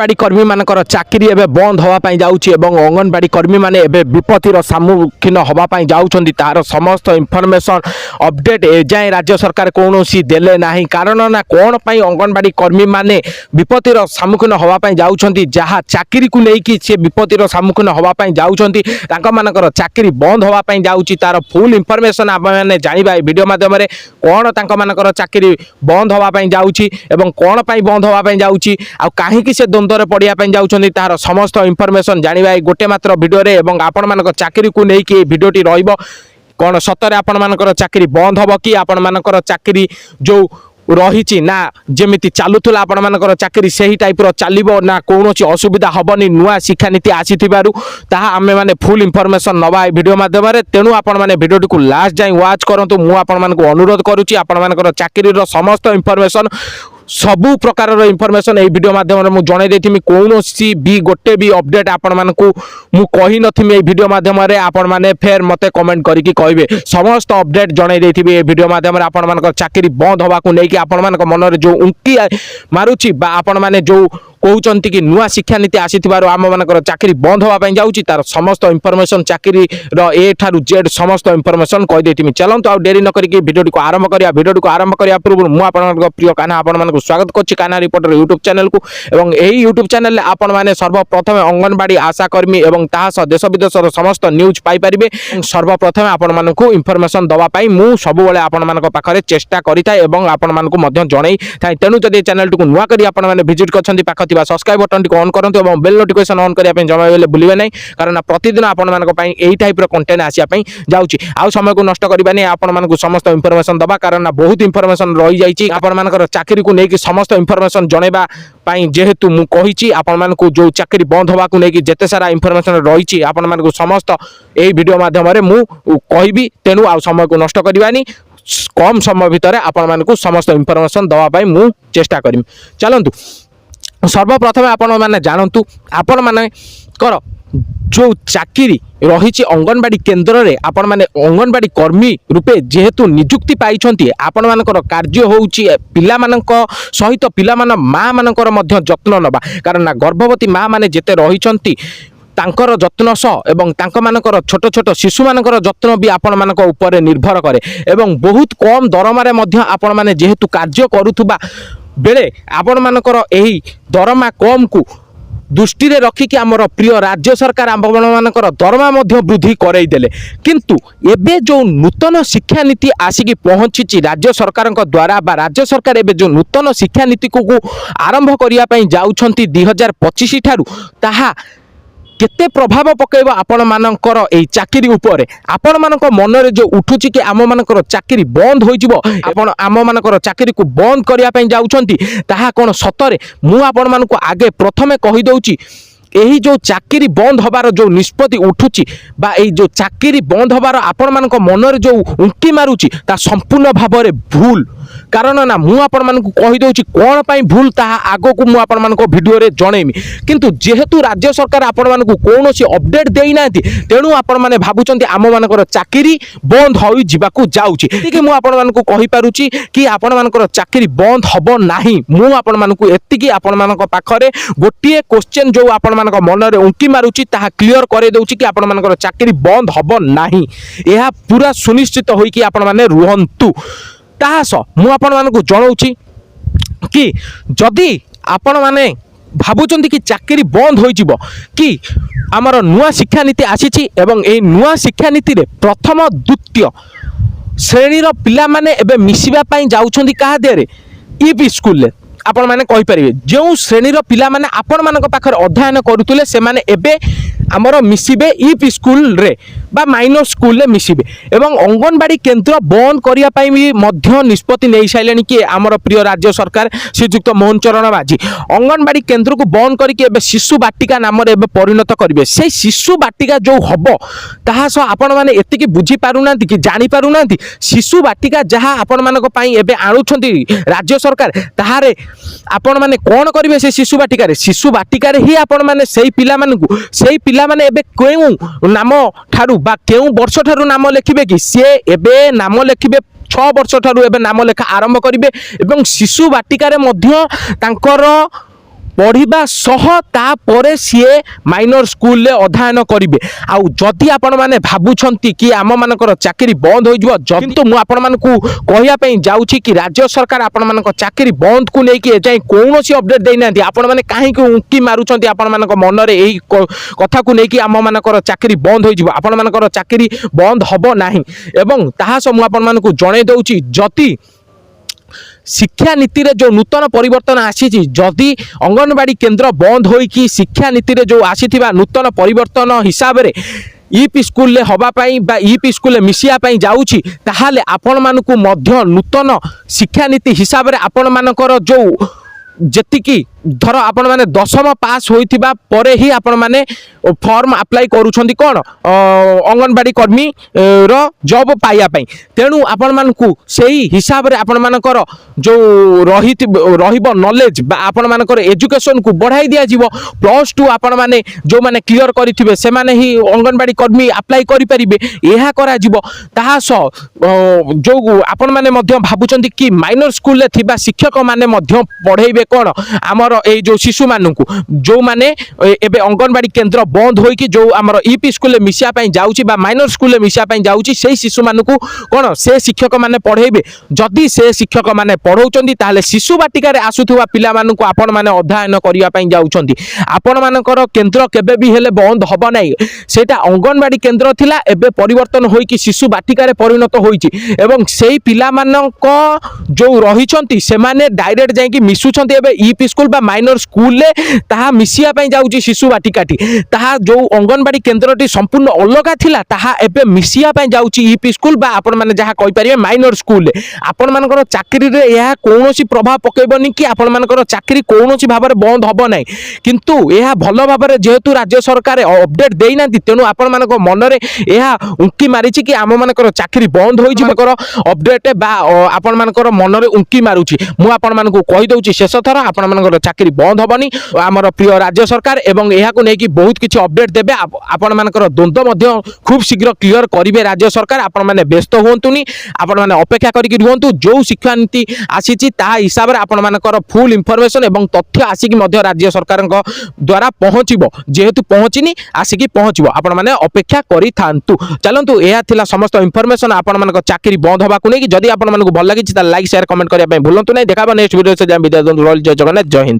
अंगनवाड़ी कर्मी मानकर चाकरी एवं बंद होगापाई जाऊँगी और अंगनवाड़ी कर्मी मैंने विपत्तिर सम्मुखीन होगापाई जाऊँगी तार समस्त इनफर्मेशन अपडेट एजाए राज्य सरकार कौन देले ना कारण ना कौन पाई अंगनवाड़ी कर्मी मैंने विपत्तिर सम्मुखीन होगापाई जाऊँगी जहाँ चाकरी को लेकिन सी विपत्तिर सम्मुखीन होगापाई जाऊँगी मानकर चाकरी बंद होगापाई जाऊँगी तार फुल इनफर्मेशन आम मैंने जाना वीडियो माध्यम कौन तांकर चाकरी बंद होगापाई जाऊँगी एवं कौन पाई बंद होगापाई जाऊँगी आ कहीं से द्वंद्वर पड़ापी जाऊँगी तार समस्त इनफर्मेशन जाना गोटे मात्र वीडियो आपण मान चाकरी को लेकिन भिडियोटी रहिबो कौन सतरे आपण मान चाकरी बंद हम कि आपण मान चाकरी जो रही ना जमी चलूला आपण मान चाकरी से ही टाइप चलो ना कौन असुविधा हेनी नुआ शिक्षा नीति आसी आम मैंने फुल इनफर्मेशन नवा वीडियो माध्यम तेणु आपण मैंने वीडियो को लास्ट जाए वाच करूँ मु अनुरोध करुच्ची आपण मान चाकरी समस्त इनफर्मेशन सबु प्रकार इनफर्मेशन ये वीडियो माध्यम मुझे जन देती कौन भी गोटे भी अपडेट आपण मानक मु कही नथि वीडियो माध्यम आपण मैंने फेर मते कमेंट करके कहे समस्त अपडेट जन देती वीडियो माध्यम आपण मान चाकरी बंद होगा को लेकिन आपण मान मन में जो उंकी मारुची आपण मैंने जो कहते कि नुआ शिक्षा नीति आसी आम मान चाकरी बंद होगापाई जाऊँगी तार समस्त इनफर्मेशन चाकरी ए ठारू जेड समस्त इनफर्मेशन कहीदेती चलतु आ डेरी नक वीडियो को आरंभ करा वीडियो को आरंभ करने पूर्व मुझे प्रिय कान्हा आपण स्वागत करुच्ची कान्हा रिपोर्टर यूट्यूब चैनल को एवं यही यूट्यूब चैनल आपण मैंने सर्वप्रथम अंगनवाड़ी आशाकर्मी और ताहा देश विदेशर समस्त न्यूज पाइपर सर्वप्रथम आपण मानक इनफर्मेशन दवाई मुझे सबुले आपण मान पाखे चेष्टा करें आपण मानक जन था तेणु जब चैनल को नुआ कर भिजिट कर पाख सब्सक्राइब बटन को ऑन करंतु और बेल नोटिफिकेशन ऑन करने जमा बेले भूलिए नहीं कारण प्रतिदिन आपण यही टाइप कंटेंट आसापी जाऊँगी आउ समय को नष्ट करवानी आपण समस्त इनफर्मेशन दबा कारण बहुत इनफर्मेशन रही जाइए आपण मान चाकरी को लेकिन समस्त इनफर्मेशन जनवा जेहेतु मु कही आपण मानक जो चाकरी बंद होगा को लेकिन जिते सारा इनफर्मेशन रही आपण मानक समस्त यही वीडियो माध्यम मु कहि तेणु आउ समय को नष्ट करवानी कम समय भितर आपण मानक समस्त इनफर्मेशन दवाई मु चेष्टा करी चलतु सर्वप्रथम आपण मैंने जानतु आपण माने कर जो चाकरी रही अंगनवाड़ी केन्द्र में आपण मैंने अंगनवाड़ी कर्मी रूपे जेहेतु निजुक्ति पाई आपण मानकर कार्य होउची पिला मानक सहित पिला मान माँ मानकर मध्य जत्न नबा कारण गर्भवती माँ माने जेते रही तांकर जत्न सह एवं तांक मानकर छोट छोट शिशु मानकर जत्न भी आपण मानक ऊपर निर्भर करे एवं बहुत कम दरमारे मध्य आपण माने जेहेतु कार्य करुथुबा बेले आपण मानकर एही दरमा कम को दृष्टि रे रखिकी आमर प्रिय राज्य सरकार आपण मानकर दरमा मध्य वृद्धि करईदेले किंतु एबे जो नूतन शिक्षा नीति आसिकी पहुंची राज्य सरकार द्वारा बा राज्य सरकार एबे जो नूतन शिक्षा नीति को आरंभ करिया पई जाउछंती 2025 ठारू ताहा केते प्रभाव पकेब आपण मानकर एई चाकरी उपरे आपण मानक मन रे जो उठुची कि आम मानकर चाकरी बंद होई जिवो आपण आम मानकर चाकरी को बंद करिया पई जाउछंती ताहा कोन सतरे मु आपण मानक आगे प्रथमे कहि दउची यही जो चाकरी बंद हबार जो निष्पत्ति उठुची बा एई जो चाकरी बंद हबार आपण मानक मन रे जो उंकी मारुची ता संपूर्ण भाव रे भूल कारण ना मु आपण मानक कहि दउची कोन पई भूल ताहा आगो को मु आपण मानक वीडियो रे जणेमी किंतु जेहेतु राज्य सरकार आपण मानक कोनोसी अपडेट देई नांती तेणु आपण माने भाबुचंती आम मानकर चाकरी बंद होई जिबाकू जाउची ठीक मु आपण मानक कहि पारुची कि आपण मानकर चाकरी बंद हबो नाही मु आपण मानक एतिकी आपण मानक पाखरे गोटिए क्वेश्चन जो आपण मानक मन रे उंकी मारुची ताहा क्लियर करे दउची कि आपण मानकर चाकरी बंद हबो नाही एहा पूरा सुनिश्चित होई कि आपण माने रुहंतु ताहास मु आपण मानक जणाउची कि जदि आपण माने भाबुचंती कि चाकरी बंद होई जिवो कि आमर नुआ शिक्षा नीति आसीची एवं ए नुआ शिक्षा नीति रे प्रथम द्वितीय श्रेणी रो पिला माने एबे मिसिबा पई जाउछंती काहा देरे ईपी स्कूल रे आपण माने कहि परिबे जो श्रेणी रो पिला माने आपण मानक पाखर अध्ययन करूतले से माने एबे आमर मिसिबे ईपी स्कूल रे बा माइनर स्कूल रे मिसिबे एवं अंगनवाड़ी केन्द्र बंद करिया पई भी मध्य निष्पत्ति नै साइलेनी कि आमर प्रिय राज्य सरकार श्रीयुक्त मोहन चरण माझी अंगनवाड़ी केन्द्र को बंद करके एबे शिशु बाटिका नाम रे एबे परिणत करिवे से शिशु बाटिका जो हबो ताहा सो आपण माने एतिकी बुझी पारुनांती कि जानि पारुनांती शिशु बाटिका जहा आपण मानक पई एबे आनुछंती राज्य सरकार ताहारे आपण माने कोन करिवे से शिशु बाटिका रे ही आपण माने सेही पिला मानकु सेही पिला माने एबे केउ नाम ठारू बा केउ वर्ष ठारू नाम लेखिबे कि से एबे नाम लेखिबे 6 वर्ष ठारू एबे नाम लेखा आरंभ करिवे एवं शिशु बाटिका रे मध्य तांकर पढ़ा सह तापर सी माइनर स्कूल अध्ययन करेंगे। आउ जदि आपण मैंने भावुंट कि आम मानकर चाकरी बंद हो किंतु मुझे कहवाई जाऊँगी कि राज्य सरकार आपण मान चाकरी बंद को लेकिन एजाएं कौन अपडेट देना आपण मैंने कहीं उंकी मारुंट आपण मान मन में यही कथा को लेकिन आम मानकर चाकरी बंद हो आपण मानकर चाकरी बंद हम ना एवं ताहा मुझे आपण मानक जन दूची जदि शिक्षा नीति रे जो नूतन परिवर्तन आसी जदि अंगनवाड़ी केन्द्र बंद होइकी शिक्षा नीति रे जो आसीथिबा नूतन परिवर्तन हिसाब रे ईपी स्कूल हवापाई बा ईपी स्कूल मिसिया जाऊँगी ताहाले आपण मानकु मध्य नूतन शिक्षा नीति हिसाब रे आपण मानकर जो जेतिकी धर आपण माने 10वीं पास होइथिबा परे ही आपण माने फॉर्म अप्लाई करूछंती कोन अंगनवाड़ी कर्मी रो जॉब पाइया पई। तेणु आपण मानकु सेही हिसाब रे आपण मानकर जो रहिबो नॉलेज बा आपण मानकर एजुकेशन को बढ़ाई दिया जीवो। +2 आपण माने जो माने क्लियर करिथिबे से माने ही अंगनवाड़ी कर्मी अप्लाई करि परिबे एहा करा जीवो। ताहा स जो आपण माने मध्य भाबुचंती कि माइनर स्कूल ले थिबा शिक्षक माने मध्य पढ़ेइबे कोन आमर ए जो शिशु मानू जो माने एबे अंगनवाड़ी केन्द्र बंद होइकी जो आमर ईपी स्कूल मिसिया पई जाउची बा माइनर स्कूल मिसिया पई जाउची से शिशु मानू कोन से शिक्षक माने पढ़ेइबे। जदि से शिक्षक माने पढ़ौचंदी ताले शिशु बाटिका रे आसुथुवा पिला मानू आपण माने अध्ययन करिया पई जाउचंदी। आपण मानकर केन्द्र केबे भी हेले बंद हबो नै सेटा अंगनवाड़ी केन्द्र थिला एबे परिवर्तन होइकी शिशु बाटिका रे परिणत होइची एवं सेही पिला मानक जो रहिचंती से माने डायरेक्ट जाई कि मिसुचंती एबे ईपी स्कूल बा माइनर स्कूल ले ताहा मिसिया पई जाउची शिशु बाटिकाटी ताहा जो अंगनवाड़ी केन्द्रटी संपूर्ण अलगा थिला ताहा एबे मिसिया पई जाउची ईपी स्कूल बा आपण माने जहा कहि परिबे माइनर स्कूल ले। आपण मानकर चाकरी रे यह कोनोसी प्रभाव पकेबनी कि आपण मानकर चाकरी कोनोसी भाबरे बंद हबो नै किंतु यह भलो भाबरे जेहेतु राज्य सरकार अपडेट देई नांती तेनु आपण मानक मन रे यह उंकी मारिची कि आम मानकर चाकरी बंद होई जिबकर अपडेट बा आपण मानकर मन रे उंकी मारुची। मु आपण मानक कहि दउची शेष थर आपण मानकर चाकरी बंद हबनी। आमर प्रिय राज्य सरकार एवं यह को लेकिन बहुत किसी अपडेट देबे आपण मानकर द्वंद्व मध्य खूब शीघ्र क्लियर करिवे राज्य सरकार। आपण माने व्यस्त होंतुनी आपण माने अपेक्षा करिक रुहंतु जो शिक्षा नीति आसीची ता हिसाब रे आपण मानकर फुल इंफॉर्मेशन एवं तथ्य आसिक मध्य राज्य सरकार द्वारा पहुँचबो जेहेतु पहुँचनी आसिक पहुँचबो आपण माने अपेक्षा करि थांतु। चलंतु यह थिला समस्त इंफॉर्मेशन आपण मानक चाकरी बंद हबा को नै कि जदि आपण मानक भल लागिछि ता लाइक शेयर कमेंट करिया पय भूलंतु नै। देखाबो नेक्स्ट वीडियो से जय विद्या जय जगन्नाथ जय हिंद।